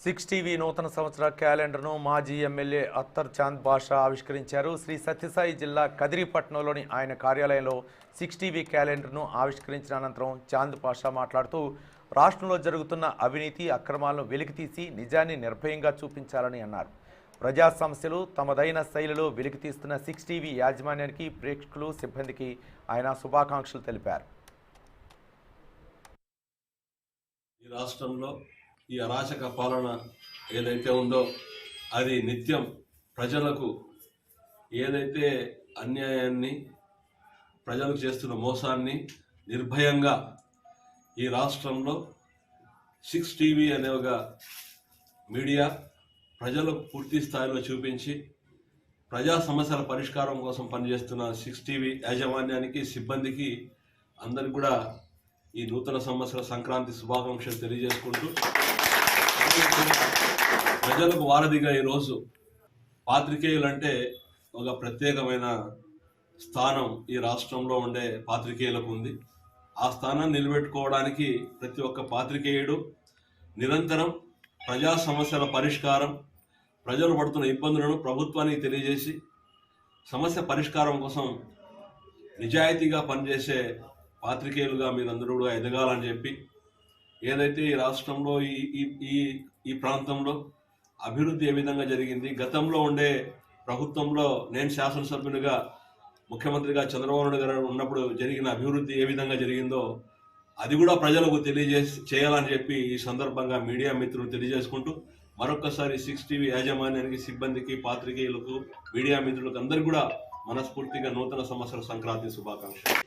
Six TV నూతన సంవత్సర క్యాలెండర్ను మాజీ ఎమ్మెల్యే అత్తర్ చాంద్ బాషా ఆవిష్కరించారు. శ్రీ సత్యసాయి జిల్లా కదిరిపట్నంలోని ఆయన కార్యాలయంలో సిక్స్ టీవీ క్యాలెండర్ను ఆవిష్కరించిన అనంతరం చాంద్ బాషా మాట్లాడుతూ రాష్ట్రంలో జరుగుతున్న అవినీతి అక్రమాలను వెలికితీసి నిజాన్ని నిర్భయంగా చూపించాలని అన్నారు. ప్రజా సమస్యలు తమదైన శైలిలో వెలికితీస్తున్న సిక్స్ టీవీ యాజమాన్యానికి, ప్రేక్షకులు, సిబ్బందికి ఆయన శుభాకాంక్షలు తెలిపారు. ఈ రాష్ట్రంలో ఈ అరాచక పాలన ఏదైతే ఉందో అది నిత్యం ప్రజలకు ఏదైతే అన్యాయాన్ని, ప్రజలకు చేస్తున్న మోసాన్ని నిర్భయంగా ఈ రాష్ట్రంలో సిక్స్ టీవీ అనే ఒక మీడియా ప్రజలకు పూర్తి స్థాయిలో చూపించి ప్రజా సమస్యల పరిష్కారం కోసం పనిచేస్తున్న సిక్స్ టీవీ యాజమాన్యానికి, సిబ్బందికి అందరికి కూడా ఈ నూతన సంవత్సర సంక్రాంతి శుభాకాంక్షలు తెలియజేసుకుంటూ, ప్రజలకు వారధిగా ఈరోజు పాత్రికేయులు అంటే ఒక ప్రత్యేకమైన స్థానం ఈ రాష్ట్రంలో ఉండే పాత్రికేయులకు ఉంది. ఆ స్థానాన్ని నిలబెట్టుకోవడానికి ప్రతి ఒక్క పాత్రికేయుడు నిరంతరం ప్రజా సమస్యల పరిష్కారం, ప్రజలు పడుతున్న ఇబ్బందులను ప్రభుత్వానికి తెలియజేసి సమస్య పరిష్కారం కోసం నిజాయితీగా పనిచేసే పాత్రికేయులుగా మీరందరూ కూడా ఎదగాలని చెప్పి, ఏదైతే ఈ రాష్ట్రంలో ఈ ప్రాంతంలో అభివృద్ధి ఏ విధంగా జరిగింది, గతంలో ఉండే ప్రభుత్వంలో నేను శాసనసభ్యునిగా, ముఖ్యమంత్రిగా చంద్రబాబు నాయుడు గారు ఉన్నప్పుడు జరిగిన అభివృద్ధి ఏ విధంగా జరిగిందో అది కూడా ప్రజలకు చేయాలని చెప్పి ఈ సందర్భంగా మీడియా మిత్రులు తెలియజేసుకుంటూ, మరొక్కసారి సిక్స్ టీవీ యాజమాన్యానికి, సిబ్బందికి, పాత్రికేయులకు, మీడియా మిత్రులకు అందరికీ కూడా మనస్ఫూర్తిగా నూతన సంవత్సర సంక్రాంతి శుభాకాంక్షలు.